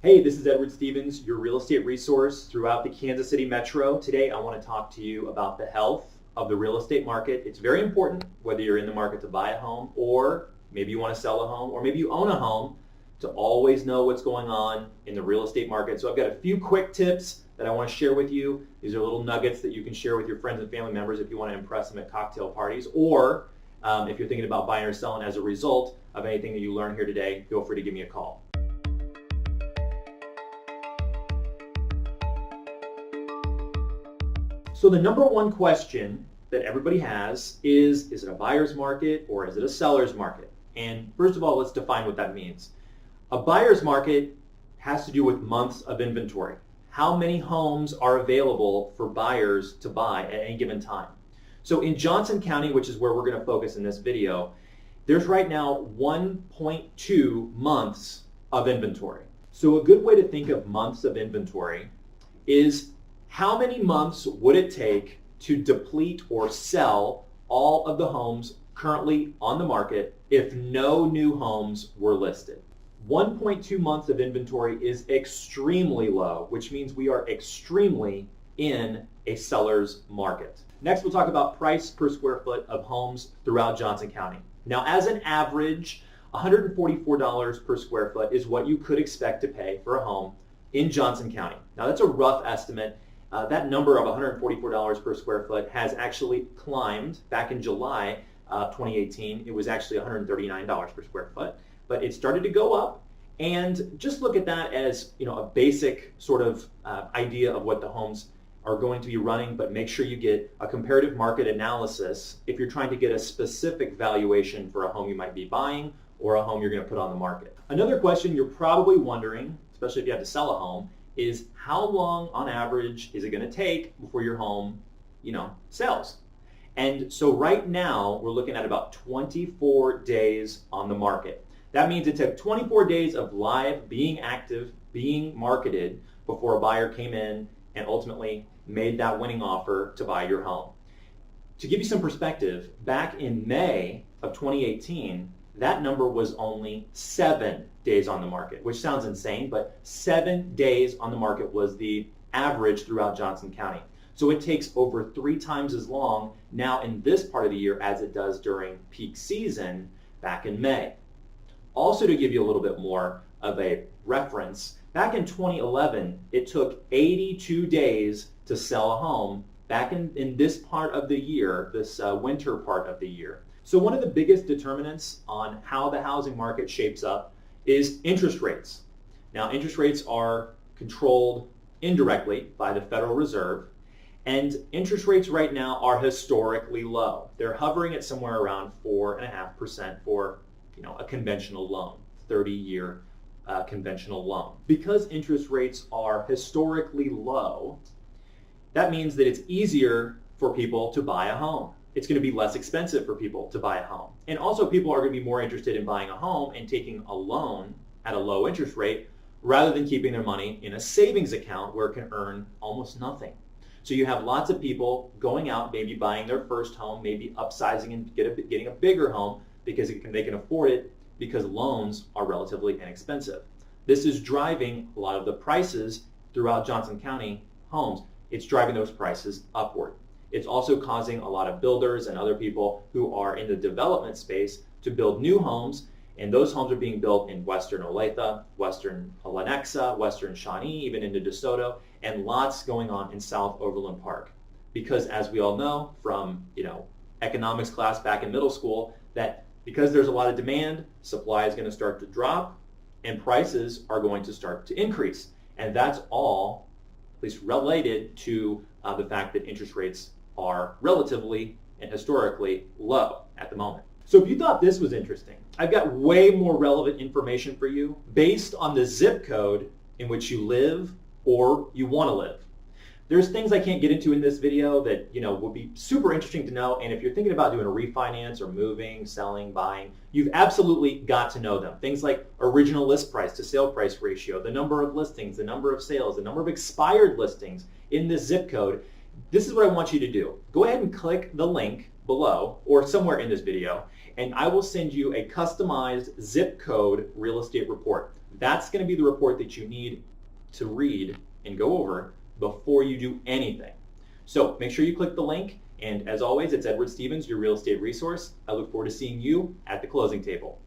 Hey, this is Edward Stevens, your real estate resource throughout the Kansas City Metro. Today, I want to talk to you about the health of the real estate market. It's very important whether you're in the market to buy a home or maybe you want to sell a home or maybe you own a home to always know what's going on in the real estate market. So I've got a few quick tips that I want to share with you. These are little nuggets that you can share with your friends and family members if you want to impress them at cocktail parties, or if you're thinking about buying or selling as a result of anything that you learn here today, feel free to give me a call. So the number one question that everybody has is it a buyer's market or is it a seller's market? And first of all, let's define what that means. A buyer's market has to do with months of inventory. How many homes are available for buyers to buy at any given time? So in Johnson County, which is where we're going to focus in this video, there's right now 1.2 months of inventory. So a good way to think of months of inventory is how many months would it take to deplete or sell all of the homes currently on the market if no new homes were listed? 1.2 months of inventory is extremely low, which means we are extremely in a seller's market. Next, we'll talk about price per square foot of homes throughout Johnson County. Now, as an average, $144 per square foot is what you could expect to pay for a home in Johnson County. Now, that's a rough estimate. That number of $144 per square foot has actually climbed. Back in July 2018, it was actually $139 per square foot, but it started to go up. And just look at that as a basic sort of idea of what the homes are going to be running, but make sure you get a comparative market analysis if you're trying to get a specific valuation for a home you might be buying or a home you're going to put on the market. Another question you're probably wondering, especially if you have to sell a home, is how long on average is it going to take before your home, sells? And so right now we're looking at about 24 days on the market. That means it took 24 days of live, being active, being marketed before a buyer came in and ultimately made that winning offer to buy your home. To give you some perspective, back in May of 2018, that number was only 7 days on the market, which sounds insane, but 7 days on the market was the average throughout Johnson County. So it takes over 3 times as long now in this part of the year as it does during peak season back in May. Also, to give you a little bit more of a reference, back in 2011, it took 82 days to sell a home back in this part of the year, this winter part of the year. So one of the biggest determinants on how the housing market shapes up is interest rates. Now, interest rates are controlled indirectly by the Federal Reserve, and interest rates right now are historically low. They're hovering at somewhere around 4.5% for a conventional loan, 30-year conventional loan. Because interest rates are historically low, that means that it's easier for people to buy a home. It's going to be less expensive for people to buy a home. And also people are going to be more interested in buying a home and taking a loan at a low interest rate rather than keeping their money in a savings account where it can earn almost nothing. So you have lots of people going out, maybe buying their first home, maybe upsizing and getting a bigger home because they can afford it because loans are relatively inexpensive. This is driving a lot of the prices throughout Johnson County homes. It's driving those prices upward. It's also causing a lot of builders and other people who are in the development space to build new homes, and those homes are being built in Western Olathe, Western Lenexa, Western Shawnee, even into DeSoto, and lots going on in South Overland Park. Because as we all know from economics class back in middle school, that because there's a lot of demand, supply is going to start to drop, and prices are going to start to increase. And that's all, at least related to the fact that interest rates are relatively and historically low at the moment. So if you thought this was interesting, I've got way more relevant information for you based on the zip code in which you live or you want to live. There's things I can't get into in this video that would be super interesting to know, and if you're thinking about doing a refinance or moving, selling, buying, you've absolutely got to know them. Things like original list price to sale price ratio, the number of listings, the number of sales, the number of expired listings in this zip code. This is what I want you to do. Go ahead and click the link below or somewhere in this video, and I will send you a customized zip code real estate report. That's going to be the report that you need to read and go over before you do anything. So make sure you click the link, and as always, it's Edward Stevens, your real estate resource. I look forward to seeing you at the closing table.